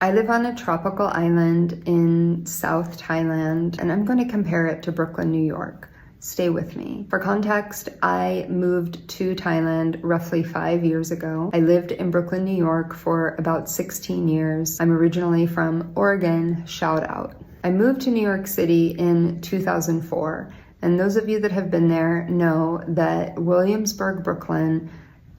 I live on a tropical island in South Thailand, and I'm going to compare it to Brooklyn, New York. Stay with me. For context, I moved to Thailand roughly 5 years ago. I lived in Brooklyn, New York for about 16 years. I'm originally from Oregon, shout out. I moved to New York City in 2004, and those of you that have been there know that Williamsburg, Brooklyn,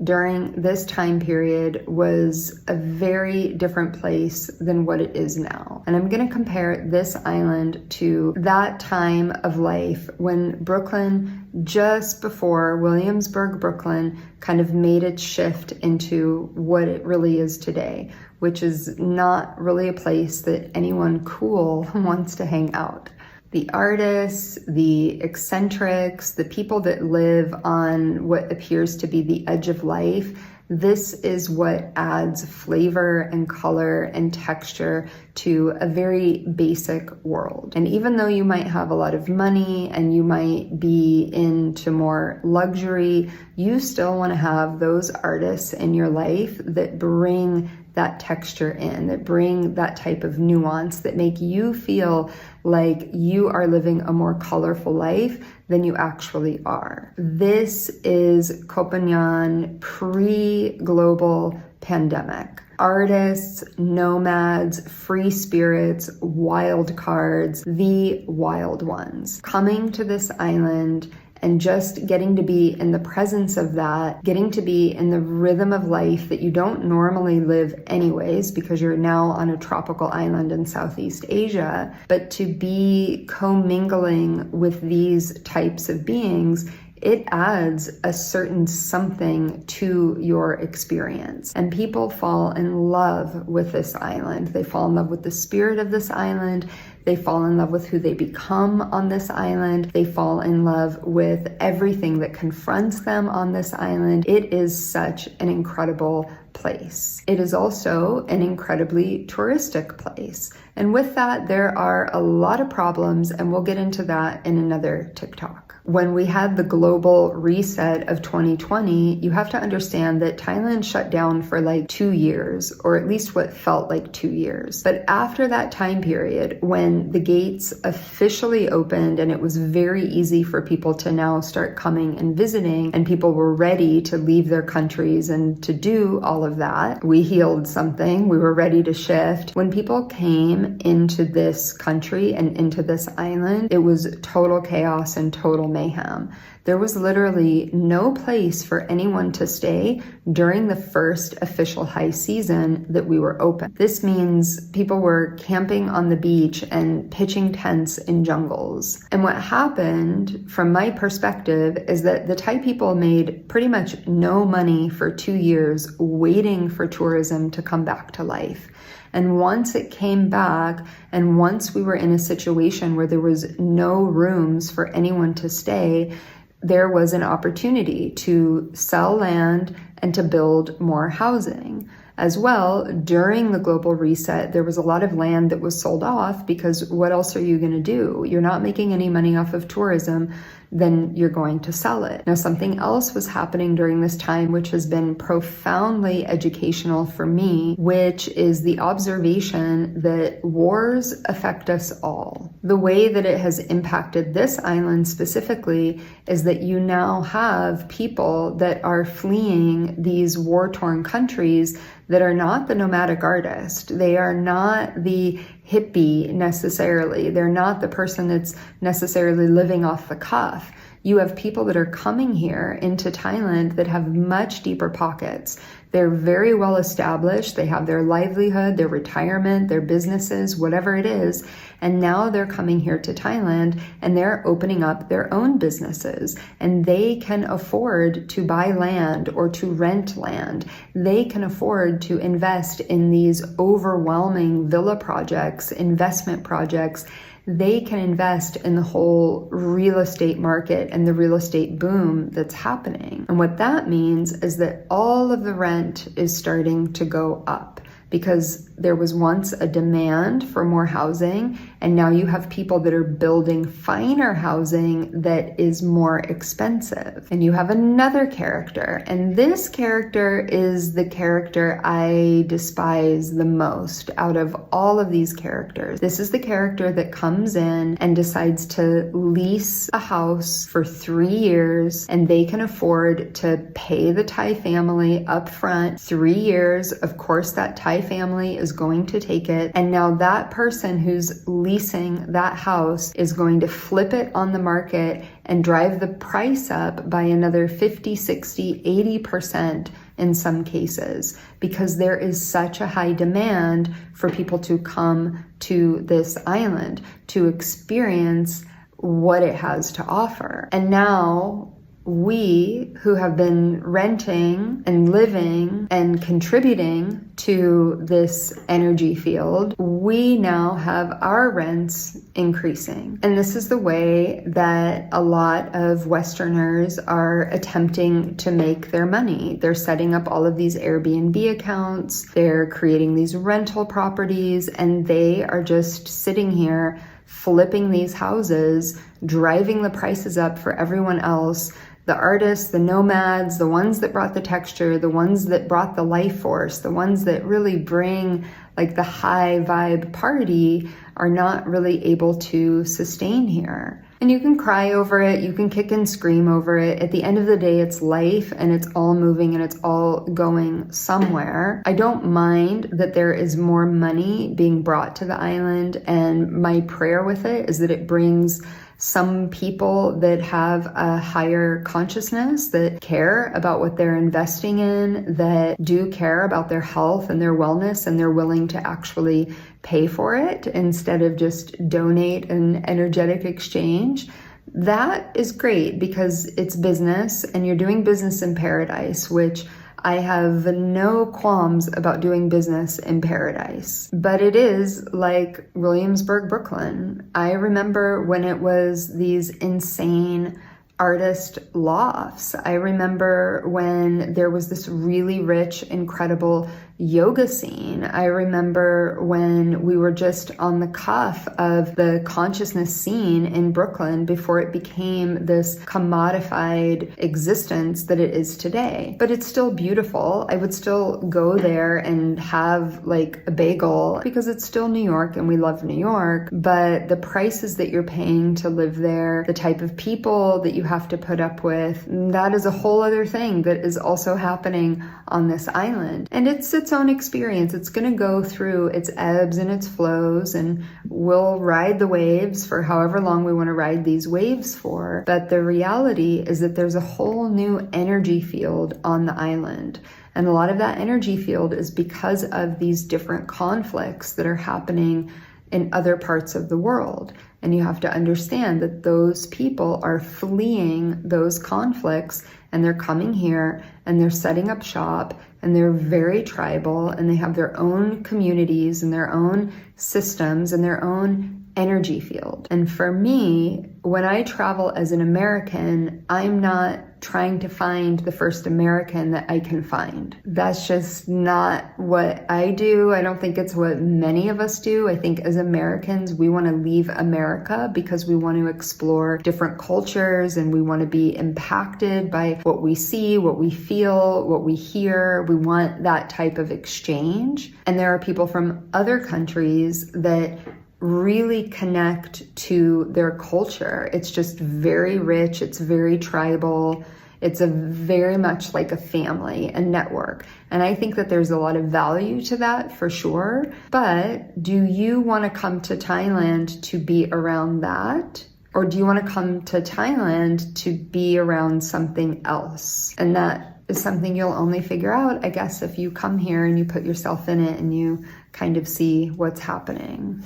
during this time period was a very different place than what it is now. And I'm going to compare this island to that time of life when Brooklyn, just before Williamsburg, Brooklyn, kind of made its shift into what it really is today, which is not really a place that anyone cool wants to hang out. The artists, the eccentrics, the people that live on what appears to be the edge of life, this is what adds flavor and color and texture to a very basic world. And even though you might have a lot of money and you might be into more luxury, you still want to have those artists in your life that bring that texture in, that bring that type of nuance, that make you feel like you are living a more colorful life than you actually are. This is Koh Phangan pre-global pandemic. Artists, nomads, free spirits, wild cards, the wild ones, coming to this island and just getting to be in the presence of that, getting to be in the rhythm of life that you don't normally live anyways, because you're now on a tropical island in Southeast Asia, but to be commingling with these types of beings, it adds a certain something to your experience. And people fall in love with this island. They fall in love with the spirit of this island. They fall in love with who they become on this island. They fall in love with everything that confronts them on this island. It is such an incredible place. It is also an incredibly touristic place. And with that, there are a lot of problems, and we'll get into that in another TikTok. When we had the global reset of 2020, you have to understand that Thailand shut down for like 2 years, or at least what felt like 2 years. But after that time period, when the gates officially opened and it was very easy for people to now start coming and visiting, and people were ready to leave their countries and to do all of that, we healed something, we were ready to shift. When people came into this country and into this island, it was total chaos and total mayhem. There was literally no place for anyone to stay during the first official high season that we were open. This means people were camping on the beach and pitching tents in jungles. And what happened, from my perspective, is that the Thai people made pretty much no money for 2 years waiting for tourism to come back to life. And once it came back, and once we were in a situation where there was no rooms for anyone to stay, there was an opportunity to sell land and to build more housing. As well, during the global reset, there was a lot of land that was sold off, because what else are you going to do? You're not making any money off of tourism, then you're going to sell it. Now, something else was happening during this time, which has been profoundly educational for me, which is the observation that wars affect us all. The way that it has impacted this island specifically is that you now have people that are fleeing these war-torn countries that are not the nomadic artist. They are not the hippie necessarily. They're not the person that's necessarily living off the cuff. You have people that are coming here into Thailand that have much deeper pockets. They're very well established. They have their livelihood, their retirement, their businesses, whatever it is. And now they're coming here to Thailand and they're opening up their own businesses, and they can afford to buy land or to rent land. They can afford to invest in these overwhelming villa projects, investment projects. They can invest in the whole real estate market and the real estate boom that's happening. And what that means is that all of the rent is starting to go up, because there was once a demand for more housing, and now you have people that are building finer housing that is more expensive. And you have another character, and this character is the character I despise the most out of all of these characters. This is the character that comes in and decides to lease a house for 3 years, and they can afford to pay the Thai family up front 3 years. Of course, that Thai family is going to take it. And now that person who's leasing that house is going to flip it on the market and drive the price up by another 50, 60, 80% in some cases, because there is such a high demand for people to come to this island to experience what it has to offer. And now we who have been renting and living and contributing to this energy field, we now have our rents increasing. And this is the way that a lot of Westerners are attempting to make their money. They're setting up all of these Airbnb accounts, they're creating these rental properties, and they are just sitting here flipping these houses, driving the prices up for everyone else. The artists, the nomads, the ones that brought the texture, the ones that brought the life force, the ones that really bring like the high vibe party are not really able to sustain here. And you can cry over it, you can kick and scream over it. At the end of the day, it's life and it's all moving and it's all going somewhere. I don't mind that there is more money being brought to the island, and my prayer with it is that it brings some people that have a higher consciousness, that care about what they're investing in, that do care about their health and their wellness, and they're willing to actually pay for it instead of just donate an energetic exchange. That is great because it's business and you're doing business in paradise, which I have no qualms about doing business in paradise. But it is like Williamsburg, Brooklyn. I remember when it was these insane artist lofts. I remember when there was this really rich, incredible yoga scene. I remember when we were just on the cuff of the consciousness scene in Brooklyn before it became this commodified existence that it is today. But it's still beautiful. I would still go there and have like a bagel because it's still New York and we love New York. But the prices that you're paying to live there, the type of people that you have to put up with, that is a whole other thing that is also happening on this island. And it's its own experience. It's going to go through its ebbs and its flows, and we'll ride the waves for however long we want to ride these waves for. But the reality is that there's a whole new energy field on the island. And a lot of that energy field is because of these different conflicts that are happening in other parts of the world. And you have to understand that those people are fleeing those conflicts and they're coming here and they're setting up shop and they're very tribal and they have their own communities and their own systems and their own energy field. And for me, when I travel as an American, I'm not trying to find the first American that I can find. That's just not what I do. I don't think it's what many of us do. I think as Americans, we want to leave America because we want to explore different cultures and we want to be impacted by what we see, what we feel, what we hear. We want that type of exchange. And there are people from other countries that really connect to their culture. It's just very rich. It's very tribal. It's a very much like a family, a network. And I think that there's a lot of value to that for sure. But do you want to come to Thailand to be around that? Or do you want to come to Thailand to be around something else? And that is something you'll only figure out, I guess, if you come here and you put yourself in it and you kind of see what's happening.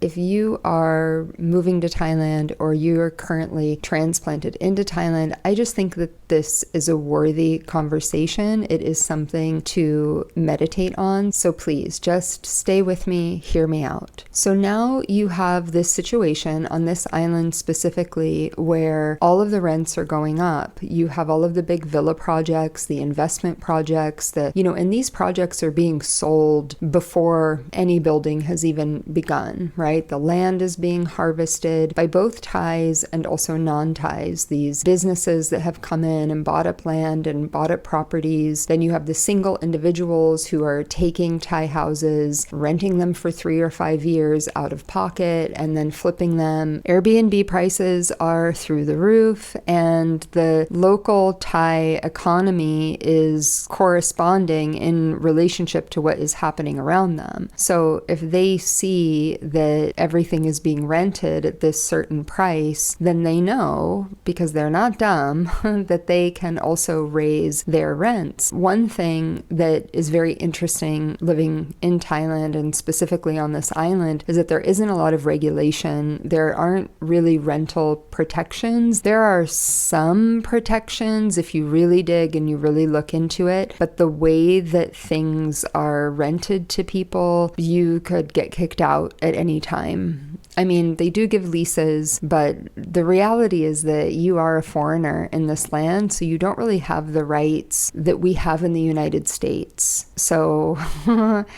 if you are moving to Thailand or you're currently transplanted into Thailand, I just think that this is a worthy conversation. It is something to meditate on. So please just stay with me, hear me out. So now you have this situation on this island specifically where all of the rents are going up. You have all of the big villa projects, the investment projects that, and these projects are being sold before any building has even begun, right? The land is being harvested by both Thais and also non-Thais, these businesses that have come in and bought up land and bought up properties. Then you have the single individuals who are taking Thai houses, renting them for 3 or 5 years out of pocket, and then flipping them. Airbnb prices are through the roof, and the local Thai economy is corresponding in relationship to what is happening around them. So if they see that everything is being rented at this certain price, then they know, because they're not dumb, that they can also raise their rents. One thing that is very interesting living in Thailand and specifically on this island is that there isn't a lot of regulation. There aren't really rental protections. There are some protections if you really dig and you really look into it, but the way that things are rented to people, you could get kicked out at any time. I mean, they do give leases, but the reality is that you are a foreigner in this land, so you don't really have the rights that we have in the United States. So,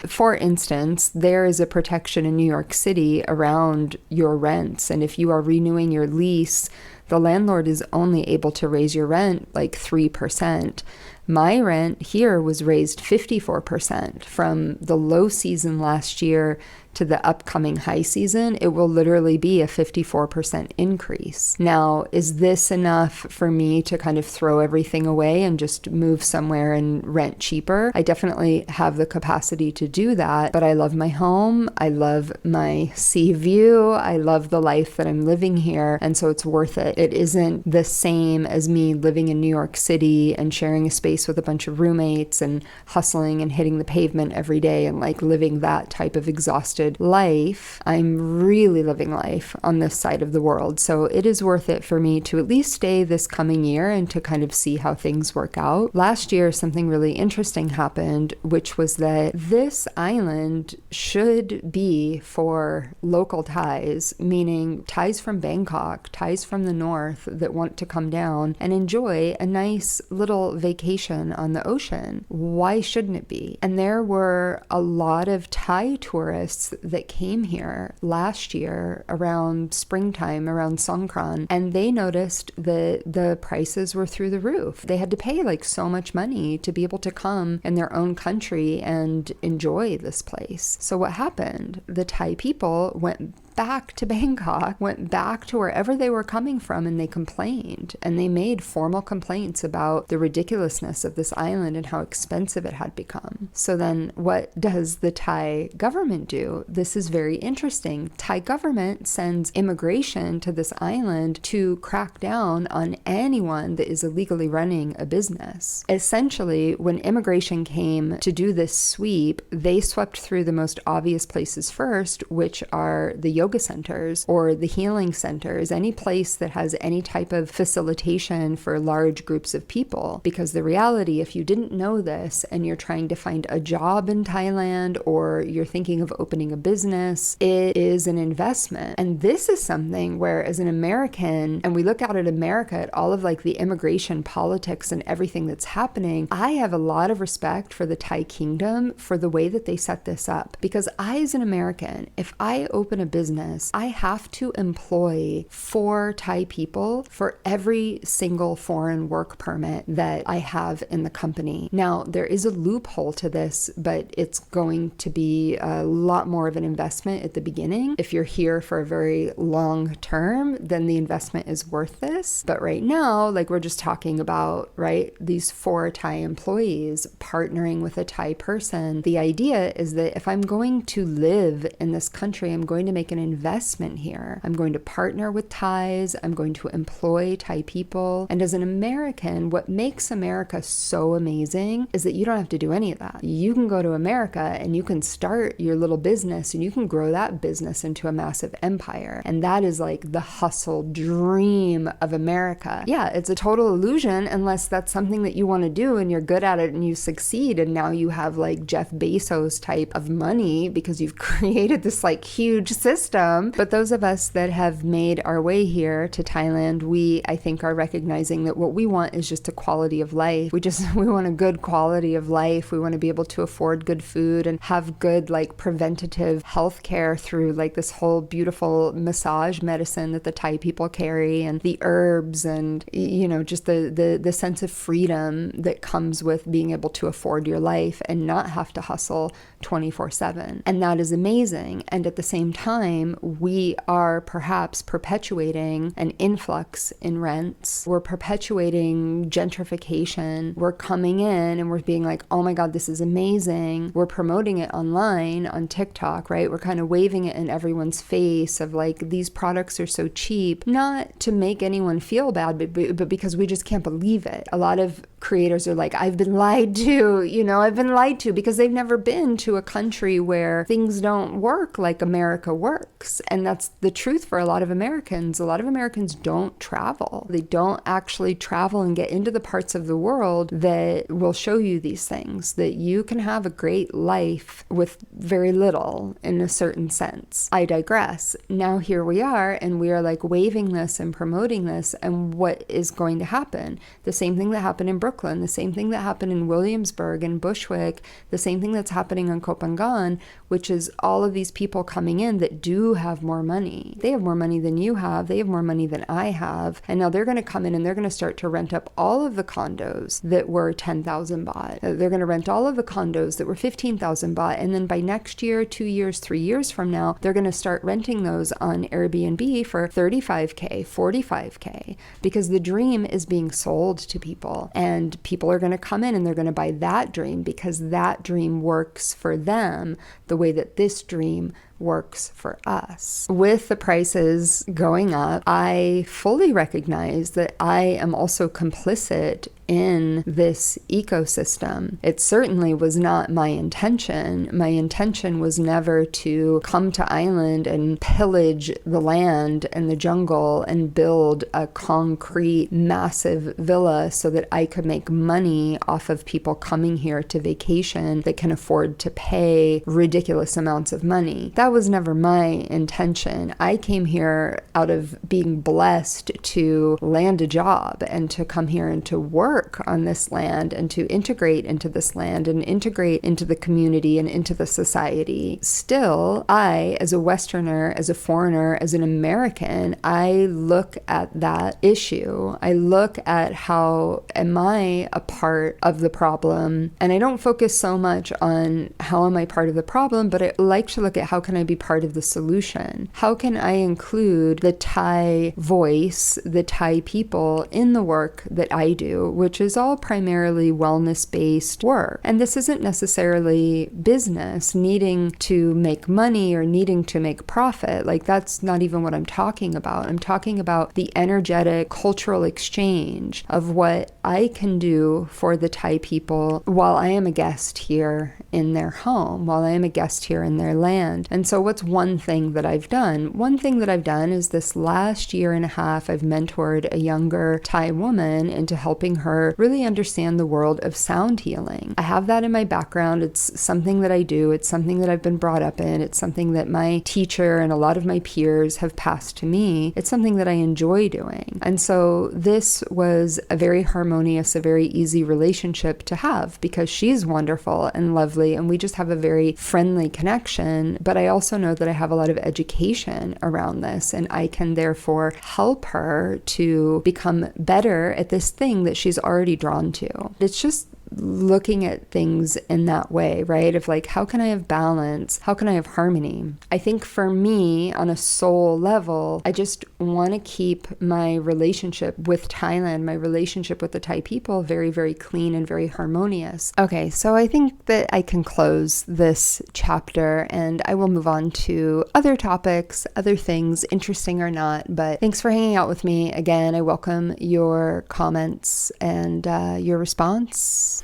for instance, there is a protection in New York City around your rents, and if you are renewing your lease, the landlord is only able to raise your rent like 3%. My rent here was raised 54% from the low season last year to the upcoming high season. It will literally be a 54% increase. Now, is this enough for me to kind of throw everything away and just move somewhere and rent cheaper? I definitely have the capacity to do that, but I love my home. I love my sea view. I love the life that I'm living here, and so it's worth it. It isn't the same as me living in New York City and sharing a space with a bunch of roommates and hustling and hitting the pavement every day and like living that type of exhausted life. I'm really living life on this side of the world. So it is worth it for me to at least stay this coming year and to kind of see how things work out. Last year, something really interesting happened, which was that this island should be for local Thais, meaning Thais from Bangkok, Thais from the north that want to come down and enjoy a nice little vacation on the ocean. Why shouldn't it be? And there were a lot of Thai tourists that came here last year around springtime, around Songkran, and they noticed that the prices were through the roof. They had to pay like so much money to be able to come in their own country and enjoy this place. So what happened? The Thai people went back to Bangkok, went back to wherever they were coming from, and they complained. And they made formal complaints about the ridiculousness of this island and how expensive it had become. So then what does the Thai government do? This is very interesting. Thai government sends immigration to this island to crack down on anyone that is illegally running a business. Essentially, when immigration came to do this sweep, they swept through the most obvious places first, which are the yoga centers or the healing centers, any place that has any type of facilitation for large groups of people. Because the reality, if you didn't know this and you're trying to find a job in Thailand or you're thinking of opening a business, it is an investment. And this is something where as an American, and we look out at America at all of like the immigration politics and everything that's happening, I have a lot of respect for the Thai kingdom for the way that they set this up. Because I, as an American, if I open a business, I have to employ 4 Thai people for every single foreign work permit that I have in the company. Now, there is a loophole to this, but it's going to be a lot more of an investment at the beginning. If you're here for a very long term, then the investment is worth this. But right now, like we're just talking about, right, these 4 Thai employees partnering with a Thai person. The idea is that if I'm going to live in this country, I'm going to make an investment here. I'm going to partner with Thais. I'm going to employ Thai people. And as an American, what makes America so amazing is that you don't have to do any of that. You can go to America and you can start your little business and you can grow that business into a massive empire. And that is like the hustle dream of America. Yeah, it's a total illusion unless that's something that you want to do and you're good at it and you succeed, and now you have like Jeff Bezos type of money because you've created this like huge system. But those of us that have made our way here to Thailand, we, I think, are recognizing that what we want is just a quality of life. We want a good quality of life. We want to be able to afford good food and have good like preventative health care through like this whole beautiful massage medicine that the Thai people carry, and the herbs, and you know, just the sense of freedom that comes with being able to afford your life and not have to hustle 24/7. And that is amazing. And at the same time, we are perhaps perpetuating an influx in rents. We're perpetuating gentrification. We're coming in and we're being like, oh my God, this is amazing. We're promoting it online on TikTok, right? We're kind of waving it in everyone's face of like, these products are so cheap, not to make anyone feel bad, but because we just can't believe it. A lot of creators are like, I've been lied to, I've been lied to, because they've never been to a country where things don't work like America works. And that's the truth for a lot of Americans. A lot of Americans don't travel. They don't actually travel and get into the parts of the world that will show you these things, that you can have a great life with very little in a certain sense. I digress. Now here we are, and we are like waving this and promoting this, and what is going to happen? The same thing that happened in Brooklyn, the same thing that happened in Williamsburg and Bushwick, the same thing that's happening on Kopangan, which is all of these people coming in that do have more money. They have more money than you have. They have more money than I have. And now they're going to come in and they're going to start to rent up all of the condos that were 10,000 baht. They're going to rent all of the condos that were 15,000 baht. And then by next year, 2 years, 3 years from now, they're going to start renting those on Airbnb for 35K, 45K, because the dream is being sold to people. And people are going to come in and they're going to buy that dream because that dream works for them the way that this dream works for us. With the prices going up, I fully recognize that I am also complicit in this ecosystem. It certainly was not my intention. My intention was never to come to Island and pillage the land and the jungle and build a concrete massive villa so that I could make money off of people coming here to vacation that can afford to pay ridiculous amounts of money. That was never my intention. I came here out of being blessed to land a job and to come here and to work on this land and to integrate into this land and integrate into the community and into the society. Still, I, as a Westerner, as a foreigner, as an American, I look at that issue. I look at how am I a part of the problem, and I don't focus so much on how am I part of the problem, but I like to look at how can I be part of the solution? How can I include the Thai voice, the Thai people in the work that I do, which is all primarily wellness-based work. And this isn't necessarily business needing to make money or needing to make profit. Like, that's not even what I'm talking about. I'm talking about the energetic cultural exchange of what I can do for the Thai people while I am a guest here in their home, while I am a guest here in their land. And so what's one thing that I've done? One thing that I've done is this last year and a half, I've mentored a younger Thai woman into helping her really understand the world of sound healing. I have that in my background. It's something that I do. It's something that I've been brought up in. It's something that my teacher and a lot of my peers have passed to me. It's something that I enjoy doing. And so this was a very harmonious, a very easy relationship to have because she's wonderful and lovely and we just have a very friendly connection. But I also know that I have a lot of education around this and I can therefore help her to become better at this thing that she's already drawn to. It's just looking at things in that way, right? Of like, how can I have balance? How can I have harmony? I think for me, on a soul level, I just want to keep my relationship with Thailand, my relationship with the Thai people, very, very clean and very harmonious. Okay, so I think that I can close this chapter and I will move on to other topics, other things, interesting or not. But thanks for hanging out with me. Again, I welcome your comments and your response.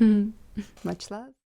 Much love.